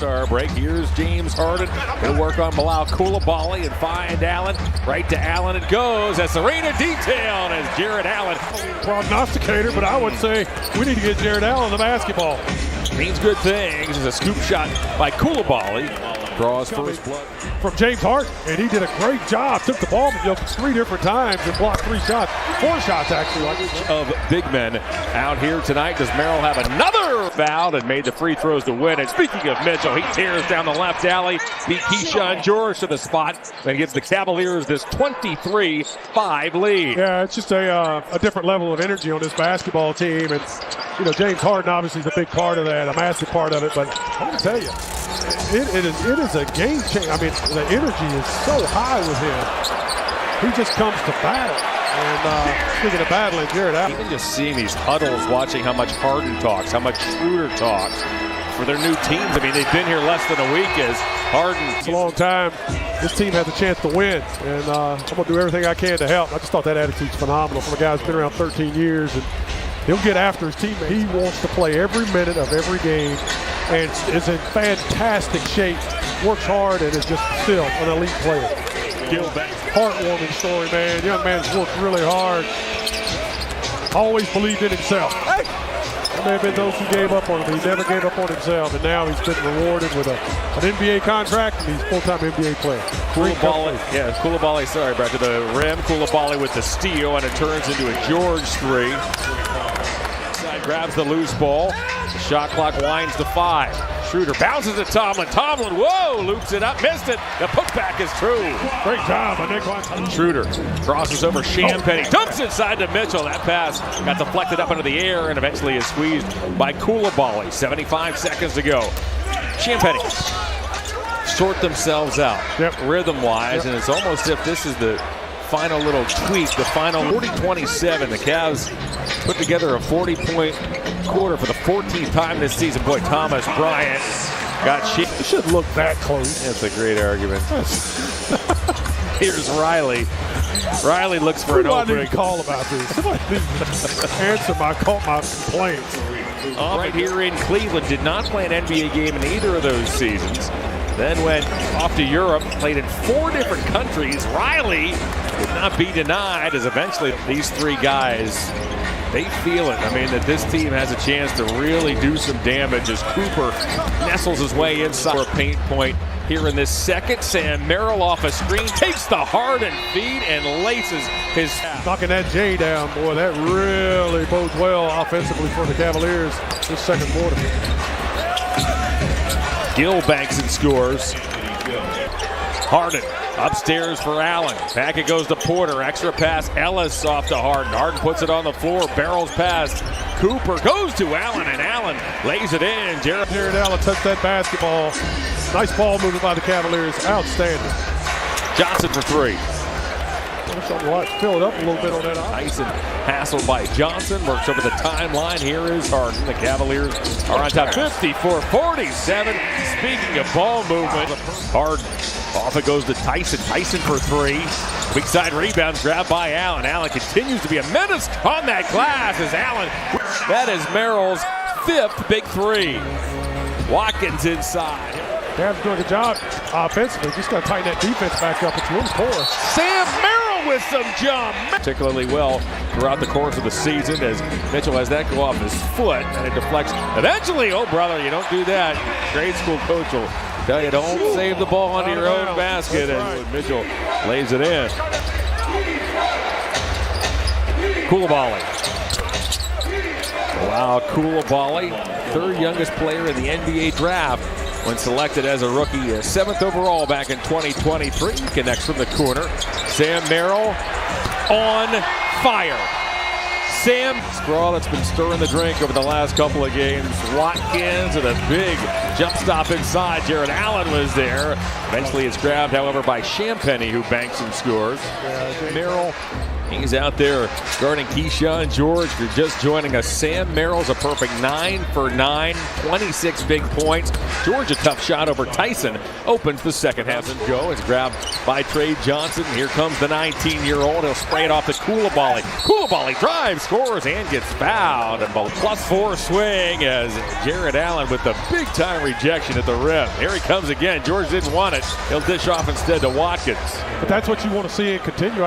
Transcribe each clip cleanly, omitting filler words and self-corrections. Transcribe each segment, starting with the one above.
All-Star break. Here's James Harden. Going to work on Bilal Coulibaly and find Allen. Right to Allen it goes. That's Serena detailed as Jared Allen. Prognosticator, but I would say we need to get Jared Allen the basketball. Means good things. It's a scoop shot by Coulibaly. Draws first blood from James Harden, and he did a great job. Took the ball 3 different times and blocked 3 shots. 4 shots, actually. Of big men out here tonight. Does Merrill have another foul and made the free throws to win? And speaking of Mitchell, he tears down the left alley. Beat Keyshawn George to the spot and gives the Cavaliers this 23-5 lead. Yeah, it's just a different level of energy on this basketball team. And, James Harden obviously is a big part of that, a massive part of it. But I'm going to tell you, it is a game changer. I mean, the energy is so high with him. He just comes to battle. And speaking of battling, Jared Allen. Even just seeing these huddles, watching how much Harden talks, how much Schroeder talks for their new teams. I mean, they've been here less than a week as Harden. It's a long time. This team has a chance to win, and I'm going to do everything I can to help. I just thought that attitude's phenomenal from a guy who's been around 13 years, and he'll get after his teammates. He wants to play every minute of every game and is in fantastic shape, works hard, and is just still an elite player. Heartwarming story, man. Young man's worked really hard. Always believed in himself. There may have been those who gave up on him, but he never gave up on himself, and now he's been rewarded with an NBA contract, and he's a full-time NBA player. Coulibaly, sorry, back to the rim. Coulibaly with the steal, and it turns into a George 3. Grabs the loose ball. The shot clock winds to 5. Schroeder bounces at Tomlin. Tomlin, whoa, loops it up, missed it. The putback is true. Great job by Nick. Schroeder crosses over Champagnie. Dumps inside to Mitchell. That pass got deflected up into the air and eventually is squeezed by Coulibaly. 75 seconds to go. Champagnie sort themselves out rhythm-wise, and it's almost if this is the final little tweak, the final 40-27. The Cavs put together a 40-point quarter for the 14th time this season. Boy, Thomas Bryant got shit. It shouldn't look that close. That's a great argument. Here's Riley. Riley looks for an opening. I need to call about this. Somebody needs to answer my complaints. Right here in Cleveland, did not play an NBA game in either of those seasons. Then went off to Europe, played in 4 different countries. Riley would not be denied as eventually these 3 guys, they feel it. I mean, that this team has a chance to really do some damage as Cooper nestles his way inside for a paint point here in this second. Sam Merrill off a screen, takes the Harden feed and laces his... Knocking that J down, boy, that really bodes well offensively for the Cavaliers this second quarter. Gill banks and scores. Harden upstairs for Allen. Back it goes to Porter. Extra pass. Ellis off to Harden. Harden puts it on the floor. Barrels past. Cooper goes to Allen, and Allen lays it in. Jared Allen touched that basketball. Nice ball movement by the Cavaliers. Outstanding. Johnson for 3. Fill it up a little bit on that. Tyson hassled by Johnson. Works over the timeline. Here is Harden. The Cavaliers are on top 54-47. Speaking of ball movement, Harden off it goes to Tyson. Tyson for 3. Weak side rebounds grabbed by Allen. Allen continues to be a menace on that glass as Allen. That is Merrill's 5th big 3. Watkins inside. Cavs doing a good job offensively. Just got to tighten that defense back up. It's a little porous. Sam Merrill with some jump. Particularly well throughout the course of the season as Mitchell has that go off his foot and it deflects. Eventually, oh brother, you don't do that. Grade school coach will tell you don't save the ball onto your own basket. And Mitchell lays it in. Coulibaly. Wow, Coulibaly, 3rd youngest player in the NBA draft when selected as a rookie, 7th overall back in 2023. Connects from the corner. Sam Merrill on fire. Sam Scrawl that's been stirring the drink over the last couple of games. Watkins with a big jump stop inside. Jared Allen was there. Eventually it's grabbed, however, by Champagnie, who banks and scores. Merrill, he's out there guarding Keyshawn George. If you're just joining us, Sam Merrill's a perfect 9 for 9, 26 big points. George a tough shot over Tyson. Opens the second half and go. It's grabbed by Trey Johnson. Here comes the 19-year-old. He'll spray it off to Coulibaly. Coulibaly drives, scores, and gets fouled. And +4 swing as Jared Allen with the big-time rejection at the rim. Here he comes again. George didn't want it. He'll dish off instead to Watkins. But that's what you want to see and continue.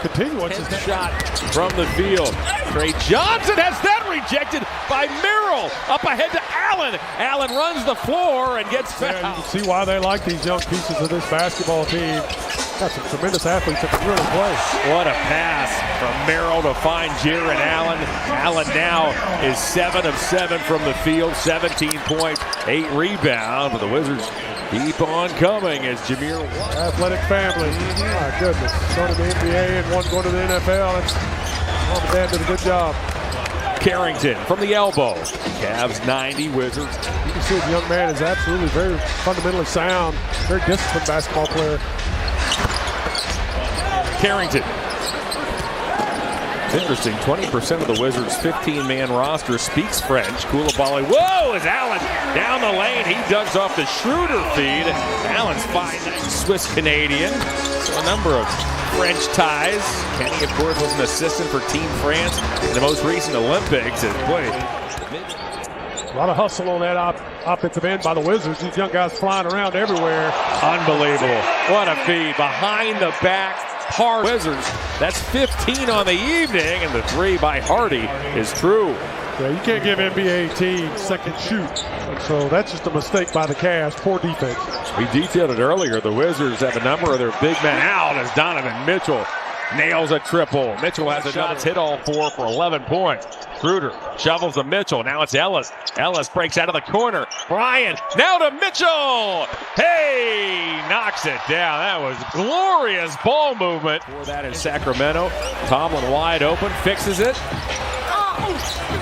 Continuance is shot from the field. Trey Johnson has that rejected by Merrill. Up ahead to Allen. Allen runs the floor and gets fouled. Yeah, you can see why they like these young pieces of this basketball team. Got some tremendous athletes that can really play. What a pass from Merrill to find Jared Allen. Allen now is 7 of 7 from the field, 17 points, 8 rebounds. But the Wizards keep on coming as Jameer. Athletic family. My goodness. Son of the NBA and one going to the NFL. Mom and Dad did a good job. Carrington from the elbow. Cavs 90, Wizards. You can see the young man is absolutely very fundamentally sound, very disciplined basketball player. Carrington. Interesting, 20% of the Wizards' 15-man roster speaks French. Coulibaly, whoa, is Allen down the lane. He ducks off the Schroeder feed. Allen's fine, Swiss-Canadian. So a number of French ties. Kenny, of course, was an assistant for Team France in the most recent Olympics. And boy, a lot of hustle on that offensive end by the Wizards. These young guys flying around everywhere. Unbelievable. What a feed. Behind the back, hard Wizards. That's 15 on the evening, and the 3 by Hardy is true. Yeah, you can't give NBA teams second shoot. So that's just a mistake by the Cavs. Poor defense. We detailed it earlier. The Wizards have a number of their big men out as Donovan Mitchell nails a triple. Mitchell has another hit all 4 for 11 points. Schroeder shovels to Mitchell. Now it's Ellis. Ellis breaks out of the corner. Bryant now to Mitchell. Hey, knocks it down. That was glorious ball movement. For that in Sacramento. Tomlin wide open, fixes it.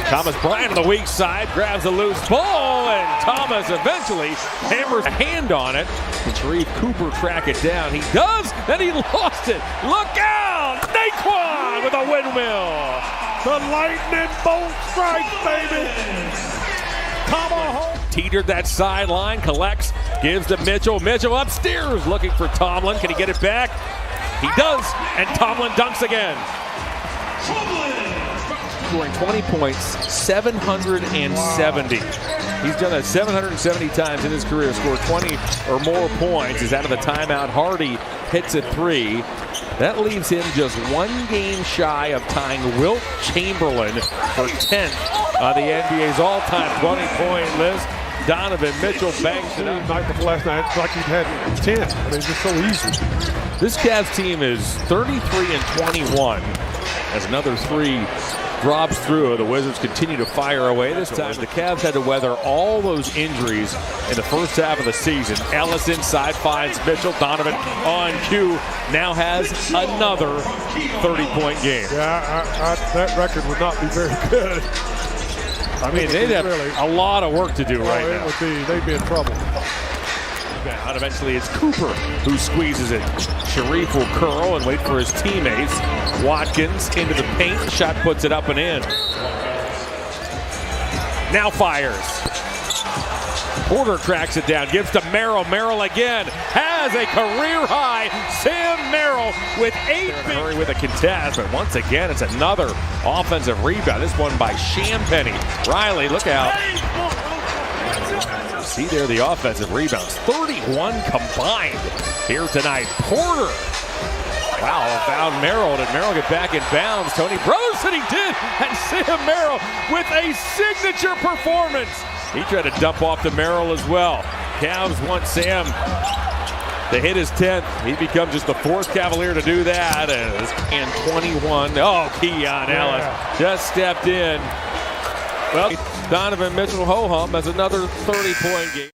Thomas Bryant on the weak side grabs a loose ball, and Thomas eventually hammers a hand on it. Can Sharif Cooper track it down? He does, then he lost it. Look out! Naquan with a windmill. The lightning bolt strikes, baby. Tomahawk. Teetered that sideline, collects, gives to Mitchell. Mitchell upstairs looking for Tomlin. Can he get it back? He does, and Tomlin dunks again. Scoring 20 points, 770. He's done that 770 times in his career, scored 20 or more points. He's out of the timeout. Hardy hits a 3. That leaves him just 1 game shy of tying Wilt Chamberlain for 10th on the NBA's all-time 20-point list. Donovan Mitchell banks it up. Night before last night, it's like he'd had 10. I mean, it's just so easy. This Cavs team is 33 and 21 as another 3 drops through. The Wizards continue to fire away. This time the Cavs had to weather all those injuries in the first half of the season. Ellis inside finds Mitchell. Donovan on cue now has another 30-point game. Yeah, that record would not be very good. I mean, they'd have a lot of work to do right now. They'd be in trouble. And eventually it's Cooper who squeezes it. Sharif will curl and wait for his teammates. Watkins into the paint. Shot puts it up and in. Now fires. Porter tracks it down. Gives to Merrill. Merrill again has a career high. Sam Merrill with 8 big with a contest. But once again, it's another offensive rebound. This one by Champagnie. Riley, look out. See there the offensive rebounds. 31 combined here tonight. Porter. Wow, found Merrill. Did Merrill get back in bounds? Tony Brothers said he did. And Sam Merrill with a signature performance. He tried to dump off to Merrill as well. Cavs want Sam to hit his 10th. He becomes just the 4th Cavalier to do that. And 21. Oh, Keon Ellis just stepped in. Well, Donovan Mitchell ho-hum has another 30-point game.